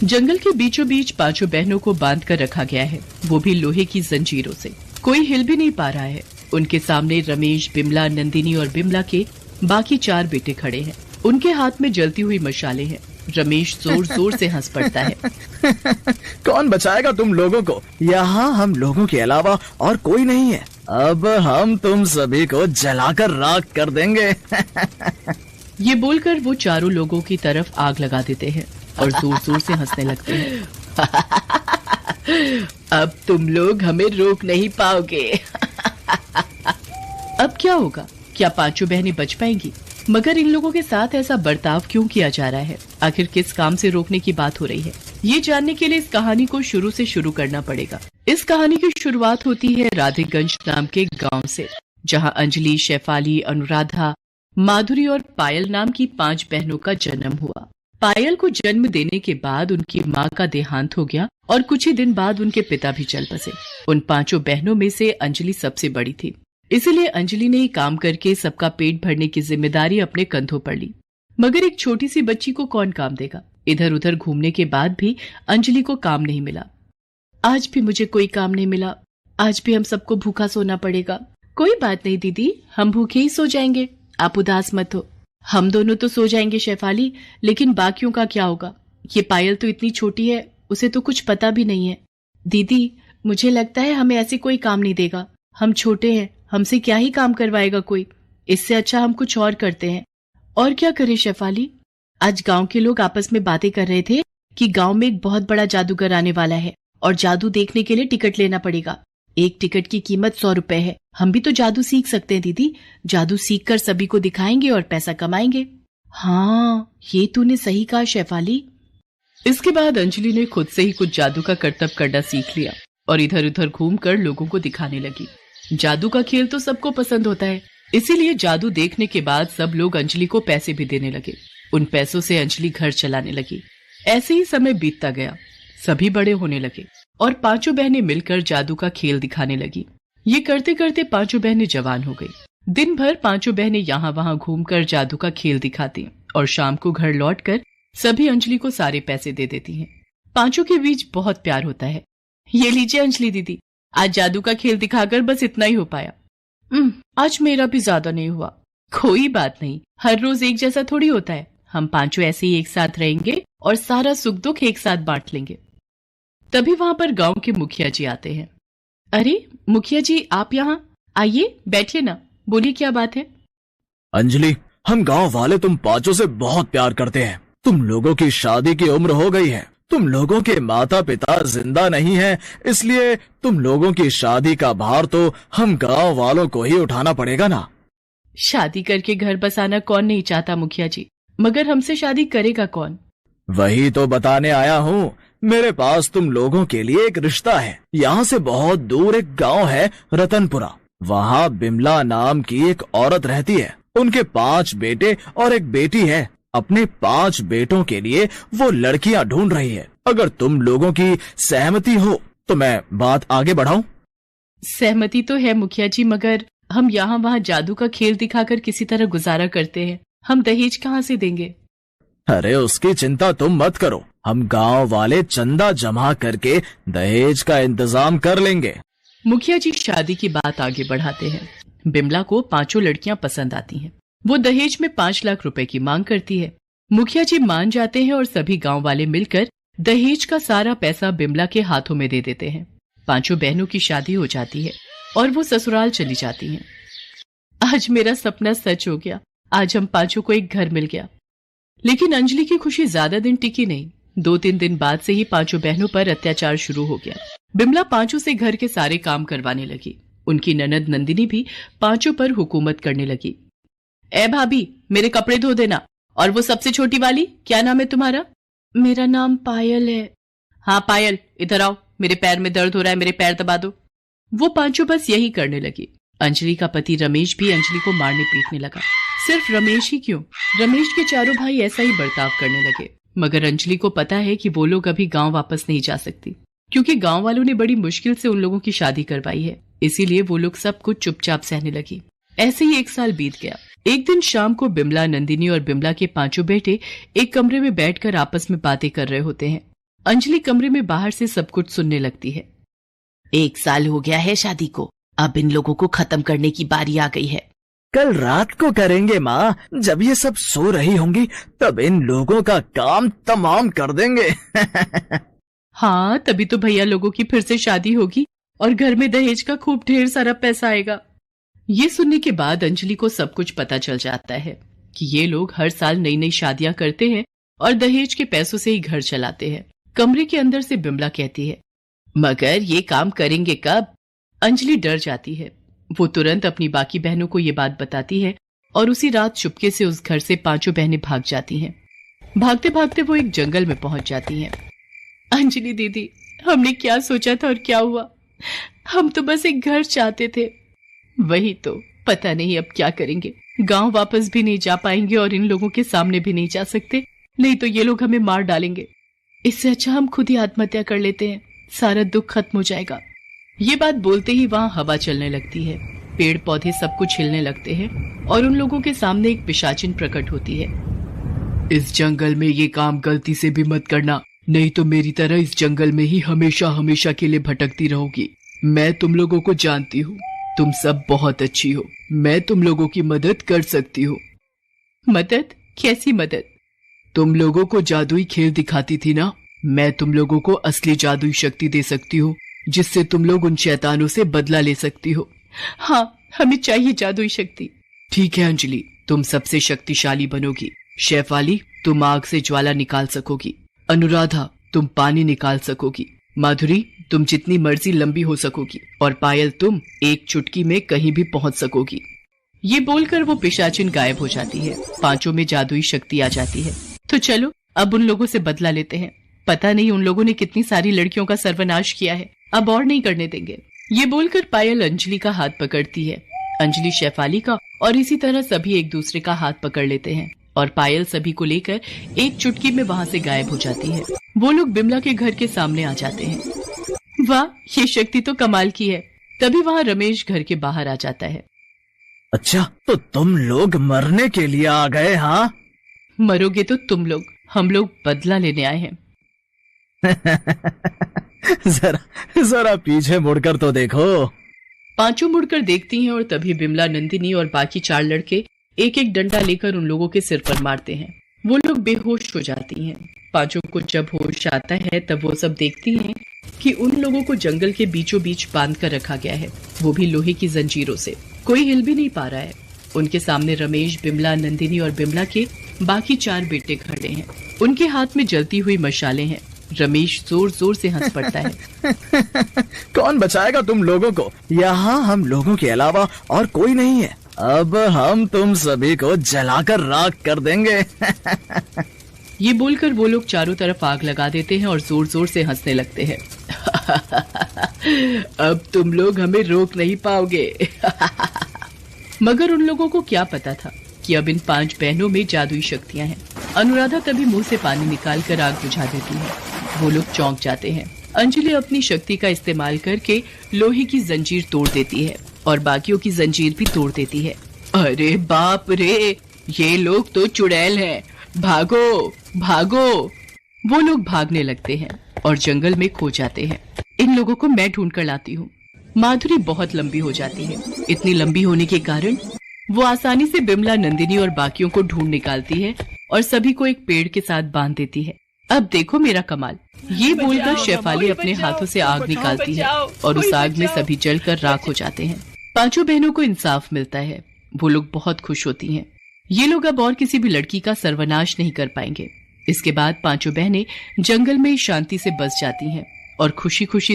जंगल के बीचों बीच पांचों बहनों को बांध कर रखा गया है, वो भी लोहे की जंजीरों से। कोई हिल भी नहीं पा रहा है। उनके सामने रमेश, बिमला, नंदिनी और बिमला के बाकी 4 बेटे खड़े हैं। उनके हाथ में जलती हुई मशालें हैं। रमेश जोर जोर से हंस पड़ता है। कौन बचाएगा तुम लोगों को? यहाँ हम लोगों के अलावा और कोई नहीं है। अब हम तुम सभी को जलाकर राख कर देंगे। ये बोलकर वो चारों लोगों की तरफ आग लगा देते हैं और जोर जोर से हंसने लगते हैं। अब तुम लोग हमें रोक नहीं पाओगे। अब क्या होगा? क्या पांचों बहनें बच पाएंगी? मगर इन लोगों के साथ ऐसा बर्ताव क्यों किया जा रहा है? आखिर किस काम से रोकने की बात हो रही है? ये जानने के लिए इस कहानी को शुरू से शुरू करना पड़ेगा। इस कहानी की शुरुआत होती है राधेगंज नाम के गांव से, जहां अंजलि, शेफाली, अनुराधा, माधुरी और पायल नाम की 5 बहनों का जन्म हुआ। पायल को जन्म देने के बाद उनकी मां का देहांत हो गया और कुछ ही दिन बाद उनके पिता भी चल बसे। उन 5 बहनों में से अंजलि सबसे बड़ी थी, इसलिए अंजलि ने काम करके सबका पेट भरने की जिम्मेदारी अपने कंधों पर ली। मगर एक छोटी सी बच्ची को कौन काम देगा? इधर उधर घूमने के बाद भी अंजलि को काम नहीं मिला। आज भी मुझे कोई काम नहीं मिला। आज भी हम सबको भूखा सोना पड़ेगा। कोई बात नहीं दीदी, हम भूखे ही सो जाएंगे, आप उदास मत हो। हम दोनों तो सो जाएंगे शेफाली, लेकिन बाकियों का क्या होगा? ये पायल तो इतनी छोटी है, उसे तो कुछ पता भी नहीं है। दीदी, मुझे लगता है हमें ऐसे कोई काम नहीं देगा। हम छोटे हैं, हमसे क्या ही काम करवाएगा कोई। इससे अच्छा हम कुछ और करते हैं। और क्या करें शेफाली? आज गांव के लोग आपस में बातें कर रहे थे कि गांव में एक बहुत बड़ा जादूगर आने वाला है और जादू देखने के लिए टिकट लेना पड़ेगा। एक टिकट की कीमत 100 रुपए है। हम भी तो जादू सीख सकते हैं दीदी। जादू सीख कर सभी को दिखाएंगे और पैसा कमाएंगे। हाँ, ये तूने सही कहा शेफाली। इसके बाद अंजलि ने खुद से ही कुछ जादू का करतब करना सीख लिया और इधर उधर घूमकर लोगों को दिखाने लगी। जादू का खेल तो सबको पसंद होता है, इसीलिए जादू देखने के बाद सब लोग अंजलि को पैसे भी देने लगे। उन पैसों से अंजलि घर चलाने लगी। ऐसे ही समय बीतता गया, सभी बड़े होने लगे और 5 बहनें मिलकर जादू का खेल दिखाने लगी। ये करते करते 5 बहनें जवान हो गई। दिन भर 5 बहनें यहाँ वहाँ घूमकर जादू का खेल दिखाती और शाम को घर लौटकर सभी अंजलि को सारे पैसे दे देती हैं। 5 के बीच बहुत प्यार होता है। ये लीजिए अंजलि दीदी, आज जादू का खेल दिखाकर बस इतना ही हो पाया। आज मेरा भी ज्यादा नहीं हुआ। कोई बात नहीं, हर रोज एक जैसा थोड़ी होता है। हम 5 ऐसे ही एक साथ रहेंगे और सारा सुख दुख एक साथ बांट लेंगे। तभी वहां पर गांव के मुखिया जी आते हैं। अरे मुखिया जी, आप यहाँ आइए, बैठिए ना, बोलिए क्या बात है? अंजलि, हम गांव वाले तुम 5 से बहुत प्यार करते हैं। तुम लोगों की शादी की उम्र हो गई है। तुम लोगों के माता पिता जिंदा नहीं हैं, इसलिए तुम लोगों की शादी का भार तो हम गांव वालों को ही उठाना पड़ेगा ना। शादी करके घर बसाना कौन नहीं चाहता मुखिया जी, मगर हमसे शादी करेगा कौन? वही तो बताने आया हूँ। मेरे पास तुम लोगों के लिए एक रिश्ता है। यहाँ से बहुत दूर एक गांव है रतनपुरा। वहाँ बिमला नाम की एक औरत रहती है। उनके 5 बेटे और एक बेटी है। अपने 5 बेटों के लिए वो लड़कियां ढूंढ रही है। अगर तुम लोगों की सहमति हो तो मैं बात आगे बढ़ाऊं। सहमति तो है मुखिया जी, मगर हम यहाँ वहाँ जादू का खेल दिखाकर किसी तरह गुजारा करते हैं। हम दहेज कहाँ से देंगे? अरे उसकी चिंता तुम मत करो, हम गांव वाले चंदा जमा करके दहेज का इंतजाम कर लेंगे। मुखिया जी शादी की बात आगे बढ़ाते हैं। बिमला को 5 लड़कियां पसंद आती हैं। वो दहेज में 5 लाख रुपए की मांग करती है। मुखिया जी मान जाते हैं और सभी गांव वाले मिलकर दहेज का सारा पैसा बिमला के हाथों में दे देते हैं। 5 बहनों की शादी हो जाती है और वो ससुराल चली जाती हैं। आज मेरा सपना सच हो गया। आज हम 5 को एक घर मिल गया। लेकिन अंजलि की खुशी ज्यादा दिन टिकी नहीं। 2-3 दिन बाद से ही 5 बहनों पर अत्याचार शुरू हो गया। बिमला 5 से घर के सारे काम करवाने लगी। उनकी ननद नंदिनी भी 5 पर हुकूमत करने लगी। ए भाभी, मेरे कपड़े धो देना। और वो सबसे छोटी वाली, क्या नाम है तुम्हारा? मेरा नाम पायल है। हाँ पायल, इधर आओ, मेरे पैर में दर्द हो रहा है, मेरे पैर दबा दो। वो 5 बस यही करने लगी। अंजलि का पति रमेश भी अंजलि को मारने पीटने लगा। सिर्फ रमेश ही क्यों, रमेश के चारों भाई ऐसा ही बर्ताव करने लगे। मगर अंजलि को पता है कि वो लोग अभी गांव वापस नहीं जा सकती, क्योंकि गांव वालों ने बड़ी मुश्किल से उन लोगों की शादी करवाई है। इसीलिए वो लोग सब कुछ चुपचाप सहने लगी। ऐसे ही 1 साल बीत गया। एक दिन शाम को बिमला, नंदिनी और बिमला के 5 बेटे एक कमरे में बैठकर आपस में बातें कर रहे होते हैं। अंजलि कमरे में बाहर से सब कुछ सुनने लगती है। 1 साल हो गया है शादी को, अब इन लोगों को खत्म करने की बारी आ गई है। कल रात को करेंगे माँ, जब ये सब सो रही होंगी तब इन लोगों का काम तमाम कर देंगे। हाँ, तभी तो भैया लोगों की फिर से शादी होगी और घर में दहेज का खूब ढेर सारा पैसा आएगा। ये सुनने के बाद अंजलि को सब कुछ पता चल जाता है कि ये लोग हर साल नई नई शादियां करते हैं और दहेज के पैसों से ही घर चलाते हैं। कमरे के अंदर से बिमला कहती है, मगर ये काम करेंगे कब? अंजलि डर जाती है। वो तुरंत अपनी बाकी बहनों को ये बात बताती है और उसी रात चुपके से उस घर से 5 बहनें भाग जाती हैं। भागते भागते वो एक जंगल में पहुंच जाती हैं। अंजलि दीदी, हमने क्या सोचा था और क्या हुआ? हम तो बस एक घर चाहते थे। वही तो, पता नहीं अब क्या करेंगे। गांव वापस भी नहीं जा पाएंगे और इन लोगों के सामने भी नहीं जा सकते, नहीं तो ये लोग हमें मार डालेंगे। इससे अच्छा हम खुद ही आत्महत्या कर लेते हैं, सारा दुख खत्म हो जाएगा। ये बात बोलते ही वहां हवा चलने लगती है, पेड़ पौधे सब कुछ हिलने लगते हैं और उन लोगों के सामने एक पिशाचिन प्रकट होती है। इस जंगल में ये काम गलती से भी मत करना, नहीं तो मेरी तरह इस जंगल में ही हमेशा हमेशा के लिए भटकती रहोगी। मैं तुम लोगों को जानती हूँ, तुम सब बहुत अच्छी हो, मैं तुम लोगों की मदद कर सकती हूँ। मदद? कैसी मदद? तुम लोगों को जादुई खेल दिखाती थी ना, मैं तुम लोगों को असली जादुई शक्ति दे सकती हूँ, जिससे तुम लोग उन शैतानों से बदला ले सकती हो। हाँ, हमें चाहिए जादुई शक्ति। ठीक है अंजलि, तुम सबसे शक्तिशाली बनोगी। शेफाली, तुम आग से ज्वाला निकाल सकोगी। अनुराधा, तुम पानी निकाल सकोगी। माधुरी, तुम जितनी मर्जी लंबी हो सकोगी। और पायल, तुम एक चुटकी में कहीं भी पहुंच सकोगी। ये बोलकर वो पिशाचिन गायब हो जाती है। 5 में जादुई शक्ति आ जाती है। तो चलो अब उन लोगों से बदला लेते हैं। पता नहीं उन लोगों ने कितनी सारी लड़कियों का सर्वनाश किया है, अब और नहीं करने देंगे। ये बोलकर पायल अंजलि का हाथ पकड़ती है, अंजलि शेफाली का, और इसी तरह सभी एक दूसरे का हाथ पकड़ लेते हैं और पायल सभी को लेकर एक चुटकी में वहाँ से गायब हो जाती है। वो लोग बिमला के घर के सामने आ जाते हैं। वाह, ये शक्ति तो कमाल की है। तभी वहाँ रमेश घर के बाहर आ जाता है। अच्छा, तो तुम लोग मरने के लिए आ गए? हाँ, मरोगे तो तुम लोग, हम लोग बदला लेने आए हैं। जरा पीछे मुड़कर तो देखो। 5 मुड़कर देखती हैं और तभी बिमला, नंदिनी और बाकी 4 लड़के एक एक डंडा लेकर उन लोगों के सिर पर मारते हैं। वो लोग बेहोश हो जाती हैं। 5 को जब होश आता है तब वो सब देखती हैं कि उन लोगों को जंगल के बीचों बीच बांध कर रखा गया है, वो भी लोहे की जंजीरों से। कोई हिल भी नहीं पा रहा है। उनके सामने रमेश, बिमला, नंदिनी और बिमला के बाकी 4 बेटे खड़े हैं। उनके हाथ में जलती हुई मशालें हैं। रमेश जोर जोर से हंस पड़ता है। कौन बचाएगा तुम लोगों को? यहाँ हम लोगों के अलावा और कोई नहीं है। अब हम तुम सभी को जलाकर राख कर देंगे। ये बोलकर वो लोग चारों तरफ आग लगा देते हैं और जोर जोर से हंसने लगते हैं। अब तुम लोग हमें रोक नहीं पाओगे। मगर उन लोगों को क्या पता था कि अब इन 5 बहनों में जादुई शक्तियां हैं। अनुराधा तभी मुंह से पानी निकालकर आग बुझा देती है। वो लोग चौंक जाते हैं। अंजलि अपनी शक्ति का इस्तेमाल करके लोहे की जंजीर तोड़ देती है और बाकियों की जंजीर भी तोड़ देती है। अरे बाप रे, ये लोग तो चुड़ैल हैं, भागो भागो। वो लोग भागने लगते हैं और जंगल में खो जाते हैं। इन लोगों को मैं ढूंढ कर लाती हूँ। माधुरी बहुत लंबी हो जाती है। इतनी लंबी होने के कारण वो आसानी से बिमला, नंदिनी और बाकियों को ढूंढ निकालती है और सभी को एक पेड़ के साथ बांध देती है। अब देखो मेरा कमाल। ये बोलकर शेफाली अपने हाथों से आग निकालती है और उस आग में सभी जलकर राख हो जाते हैं। 5 बहनों को इंसाफ मिलता है। वो लोग बहुत खुश होती हैं। ये लोग अब और किसी भी लड़की का सर्वनाश नहीं कर पाएंगे। इसके बाद 5 बहनें जंगल में शांति से बस जाती हैं और खुशी खुशी